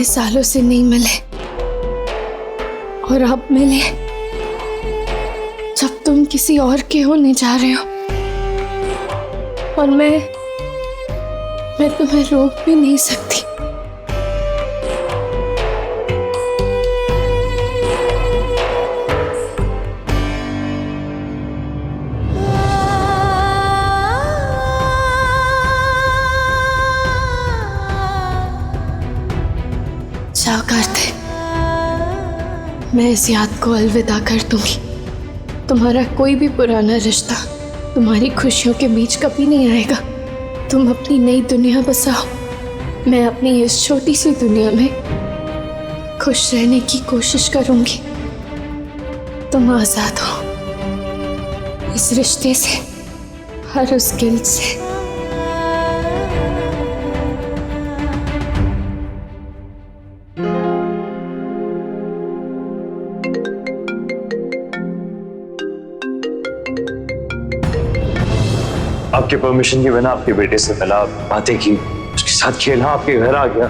इतने सालों से नहीं मिले और अब मिले जब तुम किसी और के होने जा रहे हो, और मैं तुम्हें रोक भी नहीं सकती। जाओ कार्तिक, मैं इस याद को अलविदा कर दूंगी। तुम्हारा कोई भी पुराना रिश्ता तुम्हारी खुशियों के बीच कभी नहीं आएगा। तुम अपनी नई दुनिया बसाओ, मैं अपनी इस छोटी सी दुनिया में खुश रहने की कोशिश करूंगी। तुम आजाद हो इस रिश्ते से, हर उस गिल्ट से। आपके परमिशन के बिना आपके बेटे से मिला, बातें की, उसके साथ खेला, आपके घर आ गया।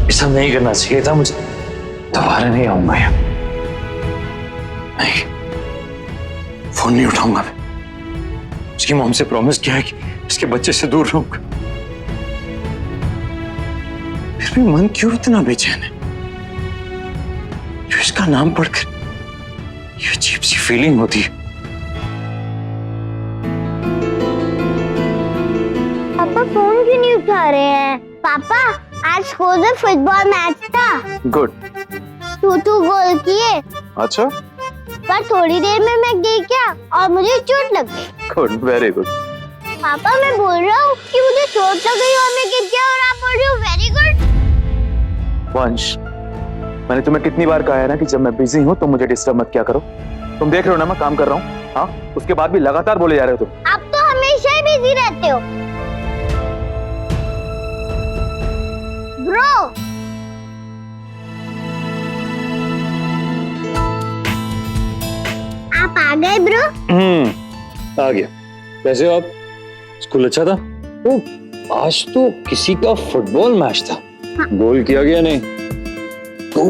ये सब नहीं करना चाहिए था मुझे। दोबारा नहीं आऊंगा यहाँ। नहीं, फोन नहीं उठाऊंगा मैं। उसकी मॉम से प्रॉमिस किया है कि इसके बच्चे से दूर रहूंगा। फिर भी मन क्यों इतना बेचैन है? जो इसका नाम पढ़कर ये अजीब सी फीलिंग होती है। पापा फोन क्यों नहीं उठा रहे हैं? पापा आज स्कूल में फुटबॉल मैच था। गुड। 2-2 गोल किए। अच्छा। पर थोड़ी देर में मैं गिर गया और मुझे चोट लग गई। Good, very good. पापा मैं बोल रहा हूँ कि मुझे चोट लग गई और मैं गिर गया, और आप बोल रहे हो वेरी गुड। वंश, मैंने तुम्हें कितनी बार कहा है ना कि जब मैं बिजी हूँ तो मुझे डिस्टर्ब मत किया करो। तुम देख रहे हो ना मैं काम कर रहा हूँ। हाँ, उसके बाद भी लगातार बोले जा रहे हो तुम। आप तो हमेशा ही बिजी रहते हो ब्रो। आप आ गए ब्रो? आ गया। कैसे हो आप? स्कूल अच्छा था? आज तो किसी का फुटबॉल मैच था। हाँ। गोल किया गया नहीं तो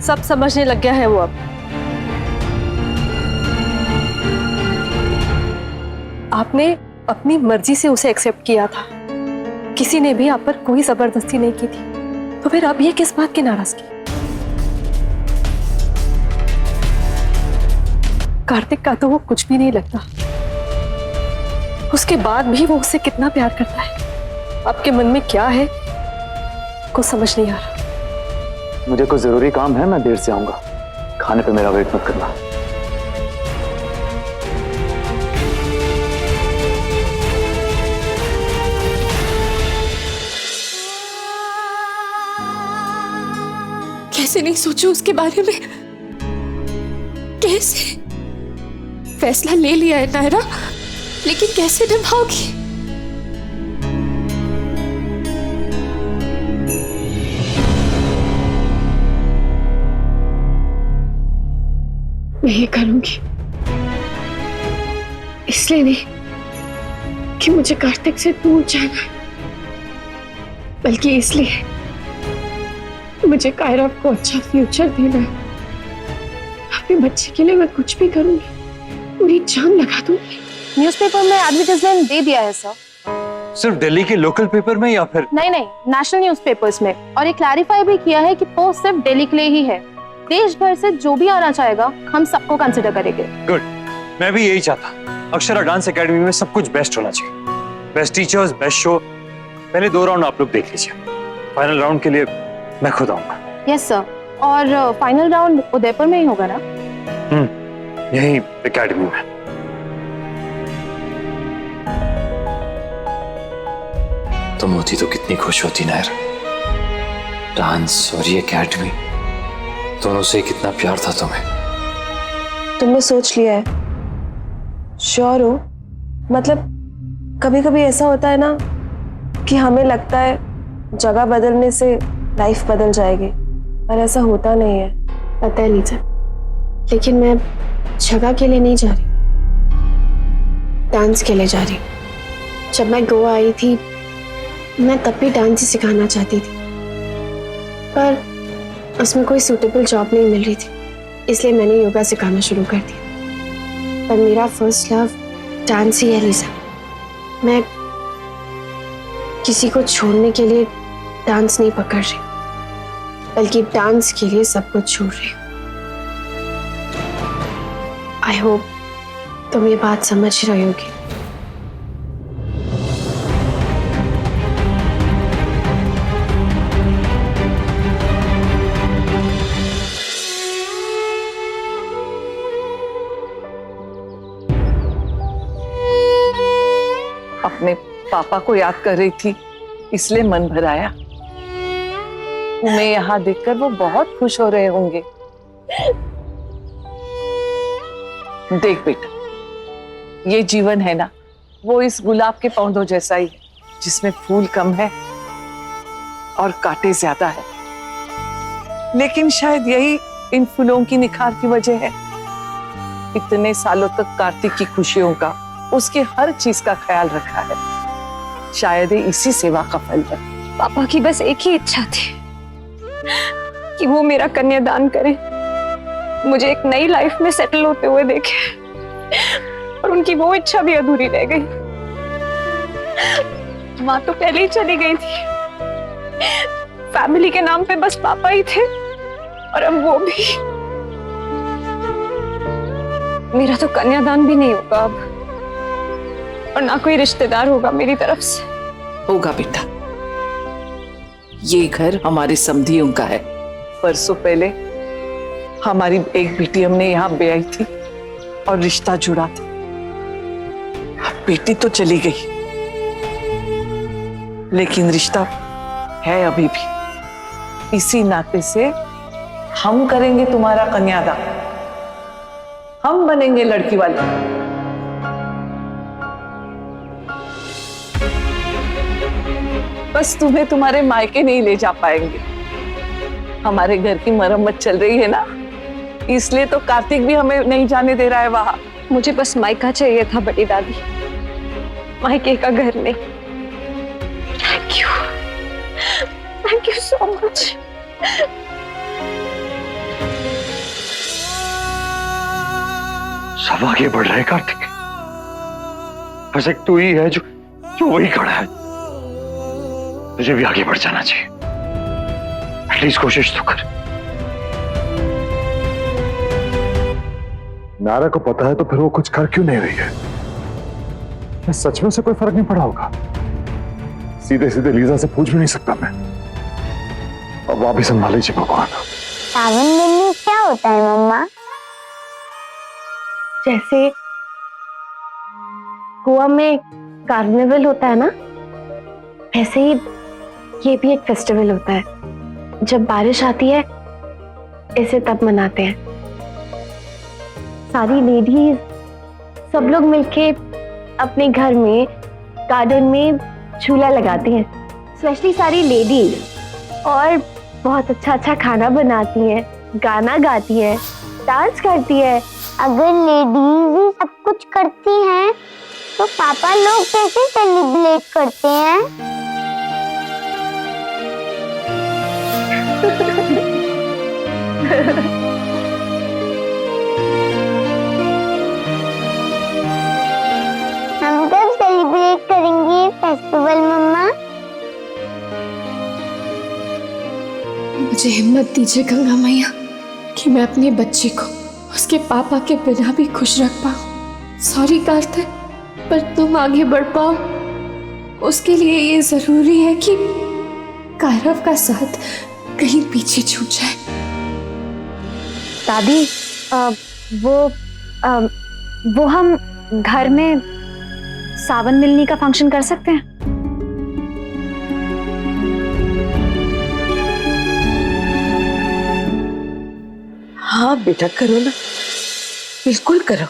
सब समझने लग गया है वो अब। आपने अपनी मर्जी से उसे एक्सेप्ट किया था, किसी ने भी आप पर कोई जबरदस्ती नहीं की थी, तो फिर अब ये किस बात की नाराजगी? कार्तिक का तो वो कुछ भी नहीं लगता, उसके बाद भी वो उससे कितना प्यार करता है। आपके मन में क्या है कुछ समझ नहीं आ रहा। मुझे कोई जरूरी काम है, मैं देर से आऊंगा। खाने पे मेरा वेट मत करना। कैसे नहीं सोचूं उसके बारे में? कैसे? फैसला ले लिया है नायरा, लेकिन कैसे निभाओगी? मैं ये करूंगी इसलिए नहीं कि मुझे कार्तिक से दूर जाना है, बल्कि इसलिए मुझे कायरा को अच्छा फ्यूचर देना है। अपने बच्चे के लिए मैं कुछ भी करूंगी, पूरी जान लगा दूंगी। न्यूज़पेपर में एडवर्टाइजमेंट दे दिया है सर। सिर्फ दिल्ली के लोकल पेपर में या फिर? नहीं, नेशनल न्यूज़पेपर्स में, और ये क्लैरिफाई भी किया है कि पोस्ट सिर्फ दिल्ली के लिए ही है। देश भर से जो भी आना चाहेगा हम सबको कंसिडर करेंगे। गुड, मैं भी यही चाहता। अक्षरा डांस एकेडमी में सब कुछ बेस्ट होना चाहिए। Best teachers, best show. पहले 2 राउंड आप लोग देख लीजिए, फाइनल राउंड के लिए मैं खुद आऊंगा। यस सर, और फाइनल राउंड उदयपुर में ही होगा ना? यही एकेडमी में। तुम होती तो कितनी खुश होती नायर। डांस और ये एकेडमी, दोनों से कितना प्यार था तुम्हें। तुमने सोच लिया है? श्योर हो? मतलब कभी कभी ऐसा होता है ना कि हमें लगता है जगह बदलने से लाइफ बदल जाएगी, पर ऐसा होता नहीं है। पता है लीजा, लेकिन मैं जगह के लिए नहीं जा रही, डांस के लिए जा रही। जब मैं गोवा आई थी मैं तब भी डांस ही सिखाना चाहती थी, पर उसमें कोई सूटेबल जॉब नहीं मिल रही थी, इसलिए मैंने योगा सिखाना शुरू कर दिया। पर मेरा फर्स्ट लव डांस ही है लीजा। मैं किसी को छोड़ने के लिए डांस नहीं पकड़ रही, बल्कि डांस के लिए सब कुछ छोड़ रही हूँ। आई होप तुम ये बात समझ रही होगी। अपने पापा को याद कर रही थी, इसलिए मन भर आया। तुम्हें यहाँ देखकर वो बहुत खुश हो रहे होंगे। देख बेटा, ये जीवन है ना, वो इस गुलाब के पौधों जैसा ही है, जिसमें फूल कम है और कांटे ज्यादा है। लेकिन शायद यही इन फूलों की निखार की वजह है। इतने सालों तक कार्तिक की खुशियों का, उसकी हर चीज का ख्याल रखा है। शायद ये इसी सेवा का फल है। पापा की बस एक ही इच्छा थी कि वो मेरा कन्यादान करे, मुझे एक नई लाइफ में सेटल होते हुए देखे, और उनकी वो इच्छा भी अधूरी रह गई। माँ तो पहले ही चली गई थी, फैमिली के नाम पे बस पापा ही थे, और अब वो भी। मेरा तो कन्यादान भी नहीं होगा अब, और ना कोई रिश्तेदार होगा मेरी तरफ से। होगा बेटा, ये घर हमारे समधियों का है। परसों पहले हमारी एक बेटी हमने यहाँ ब्याई थी और रिश्ता जुड़ा था। अब बेटी तो चली गई, लेकिन रिश्ता है अभी भी। इसी नाते से हम करेंगे तुम्हारा कन्यादान, हम बनेंगे लड़की वाले। बस तुम्हें तुम्हारे मायके नहीं ले जा पाएंगे। हमारे घर की मरम्मत चल रही है ना, इसलिए तो कार्तिक भी हमें नहीं जाने दे रहा है वहां। मुझे बस मायका चाहिए था बड़ी दादी, मायके का घर नहीं। Thank you so much. सब आगे बढ़ रहे कार्तिक, बस एक तू ही है जो वही खड़ा है। तुझे भी आगे बढ़ जाना चाहिए, एटलीस्ट कोशिश तो कर। नारा को पता है तो फिर वो कुछ कर क्यों नहीं रही है? क्या सच में उसे कोई फर्क नहीं पड़ा होगा? सीधे सीधे लीजा से पूछ भी नहीं सकता मैं। अब आप ही संभाल लीजिए भगवान। सावन मिलनी क्या होता है मम्मा? जैसे गोवा में कार्निवल होता है ना, वैसे ही ये भी एक फेस्टिवल होता है। जब बारिश आती है इसे तब मनाते हैं। सारी लेडीज, सब लोग मिलके अपने घर में गार्डन में झूला लगाती हैं, स्पेशली सारी लेडीज, और बहुत अच्छा अच्छा खाना बनाती हैं, गाना गाती हैं, डांस करती है। अगर लेडीज सब कुछ करती हैं तो पापा लोग कैसे सेलिब्रेट करते हैं? हम कब सेलिब्रेट करेंगे फेस्टिवल मम्मा? मुझे हिम्मत दीजिए गंगा मैया कि मैं अपने बच्चे को उसके पापा के बिना भी खुश रख पाऊं। सॉरी कार्तिक, पर तुम आगे बढ़ पाओ उसके लिए ये जरूरी है कि कायरव का साथ कहीं पीछे छूट जाए। दादी, वो हम घर में सावन मिलनी का फंक्शन कर सकते हैं? हाँ बेटा, करो ना, बिल्कुल करो।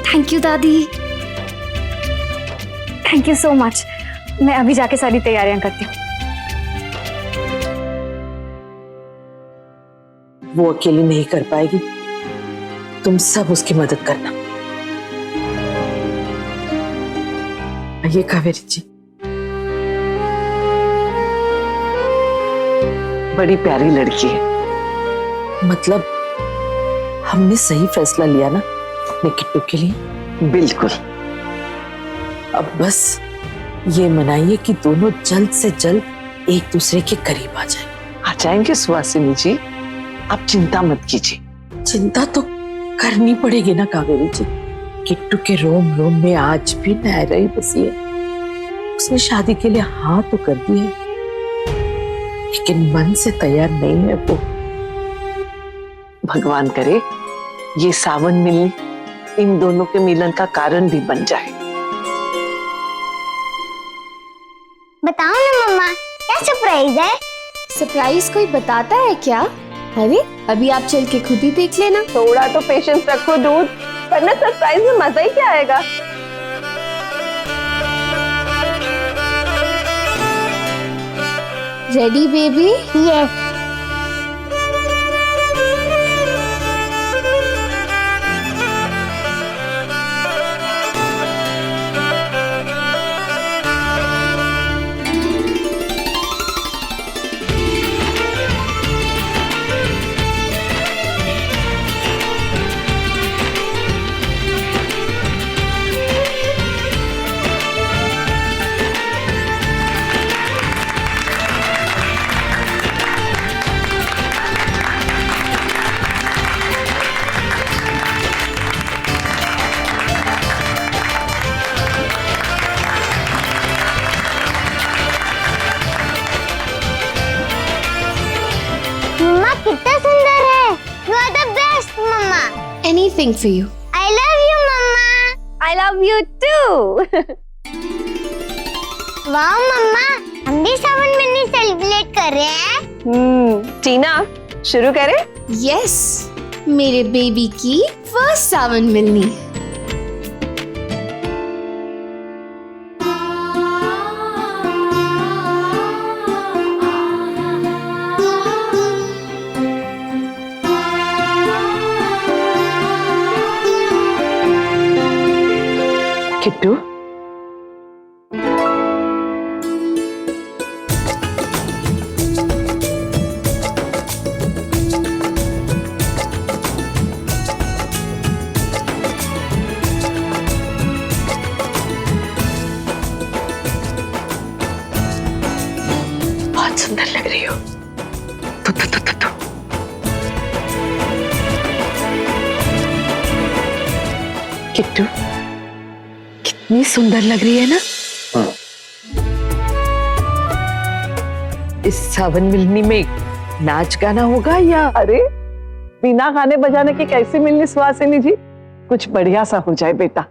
थैंक यू दादी, थैंक यू सो मच। मैं अभी जाके सारी तैयारियां करती हूँ। वो अकेली नहीं कर पाएगी, तुम सब उसकी मदद करना। ये कावेरी जी, बड़ी प्यारी लड़की है। मतलब हमने सही फैसला लिया ना अपने किट्टू के लिए। बिल्कुल। अब बस ये मनाइए कि दोनों जल्द से जल्द एक दूसरे के करीब आ जाएं। आ जाएंगे सुहासिनी जी, आप चिंता मत कीजिए। चिंता तो करनी पड़ेगी ना कावेरी जी। किट्टू के रोम रोम में आज भी नायरा ही बसी है। उसने शादी के लिए हाँ तो कर दी है, लेकिन मन से तैयार नहीं है वो। भगवान करे ये सावन मिलनी इन दोनों के मिलन का कारण भी बन जाए। बताओ ना मम्मा, क्या सरप्राइज है? सरप्राइज कोई बताता है क्या? अरे अभी आप चल के खुद ही देख लेना। थोड़ा तो पेशेंस रखो दूध, वरना सरप्राइज में मजा ही क्या आएगा। Ready baby? यस। मम्मा कितना सुंदर है। You are the best mamma. Anything for you. I love you mamma. I love you too. वाह मम्मा, हम भी सावन महीने सेलिब्रेट कर रहे हैं। टीना शुरू करें? यस, मेरे बेबी की फर्स्ट सावन मिलनी। किट्टू, बहुत सुंदर लग रही हो। तो। किट्टू, कितनी सुंदर लग रही है ना। इस सावन मिलनी में नाच गाना होगा या? अरे बिना गाने बजाने की कैसी मिलनी सुहासिनी जी? कुछ बढ़िया सा हो जाए बेटा।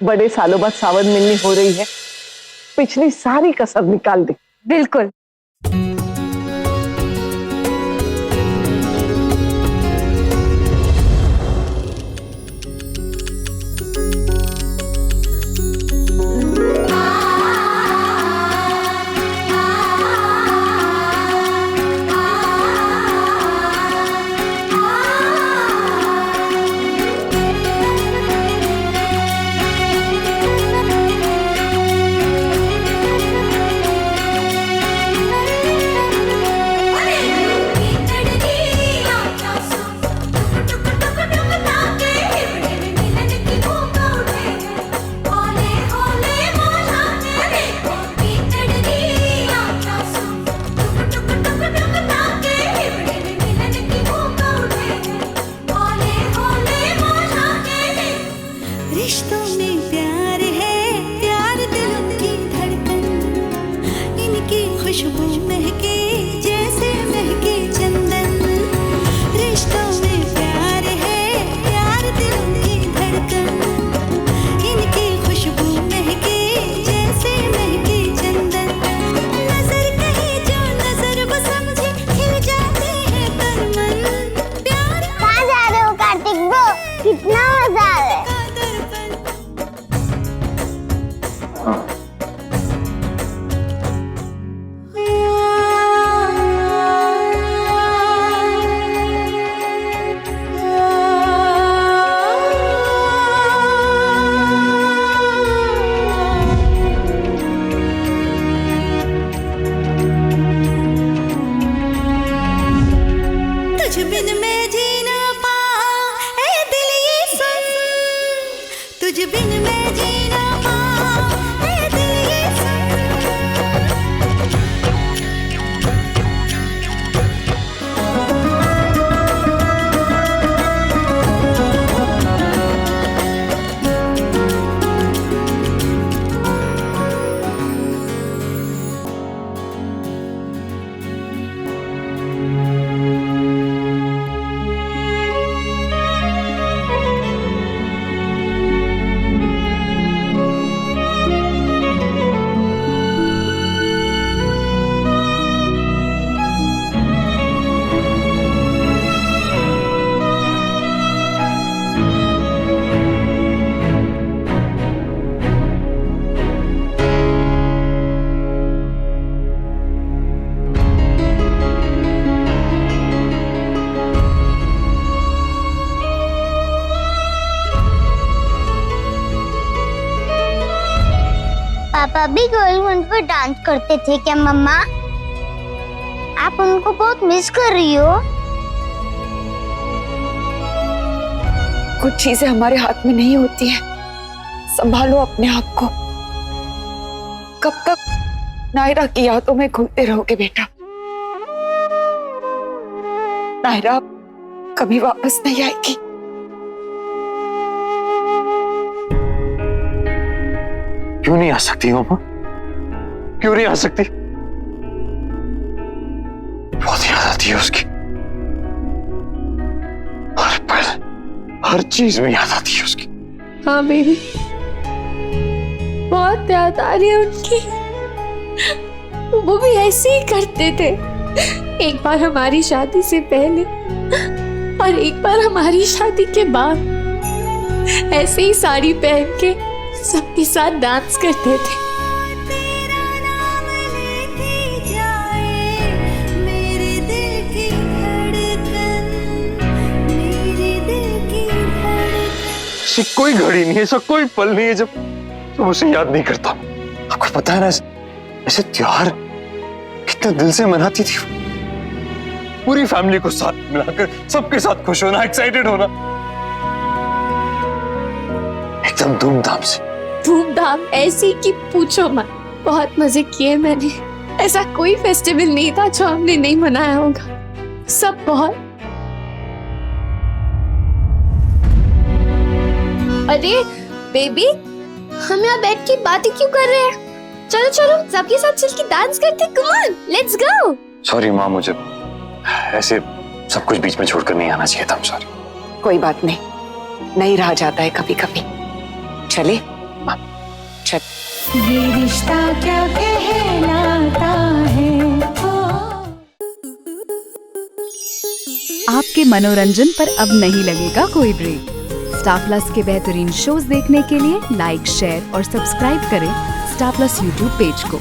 बड़े सालों बाद सावन मिलनी हो रही है, पिछली सारी कसर निकाल दी। बिल्कुल। तुझ बिन मैं जी ना पाऊं ऐ दिल ये सुन, तुझ बिन मैं जी ना पाऊं ऐ दिल ये पापा भी गर्लफ्रेंड पर डांस करते थे क्या मम्मा? आप उनको बहुत मिस कर रही हो। कुछ चीजें हमारे हाथ में नहीं होती है, संभालो अपने आप को। कब तक नायरा की यादों में घूमते रहोगे बेटा? नायरा कभी वापस नहीं आएगी। क्यों नहीं आ सकती मम्मा? क्यों नहीं आ सकती? बहुत याद आती है उसकी, हर पल हर चीज में याद आती है उसकी। हाँ बेबी, बहुत याद आ रही है उनकी। वो भी ऐसे ही करते थे, एक बार हमारी शादी से पहले और एक बार हमारी शादी के बाद। ऐसे ही साड़ी पहन के सबके साथ डांस करते थे। तेरा नाम लेती जाए मेरे दिल की धड़कन, मेरे दिल की धड़कन। ऐसी कोई घड़ी नहीं है, ऐसा कोई पल नहीं है जब तुम उसे याद नहीं करता। आपको पता है ना, ऐसे त्योहार कितने दिल से मनाती थी। पूरी फैमिली को साथ मिलाकर सबके साथ खुश होना, एक्साइटेड होना, एकदम धूमधाम से। धूमधाम ऐसी कि पूछो मत। बहुत मजे किए मैंने। ऐसा कोई फेस्टिवल नहीं था जो हमने नहीं मनाया होगा, सब बहुत। अरे बेबी, हम यहाँ बैठ के बातें क्यों कर रहे हैं? चलो चलो सबके साथ चल के डांस करते। Come on, let's go. Sorry माँ, मुझे ऐसे सब कुछ बीच में छोड़कर नहीं आना चाहिए था। सॉरी। कोई बात नहीं, नहीं रहा जाता है कभी कभी। चले चल। ये रिश्ता क्या कहलाता है। आपके मनोरंजन पर अब नहीं लगेगा कोई ब्रेक। स्टार प्लस के बेहतरीन शोज देखने के लिए लाइक, शेयर और सब्सक्राइब करें स्टार प्लस यूट्यूब पेज को।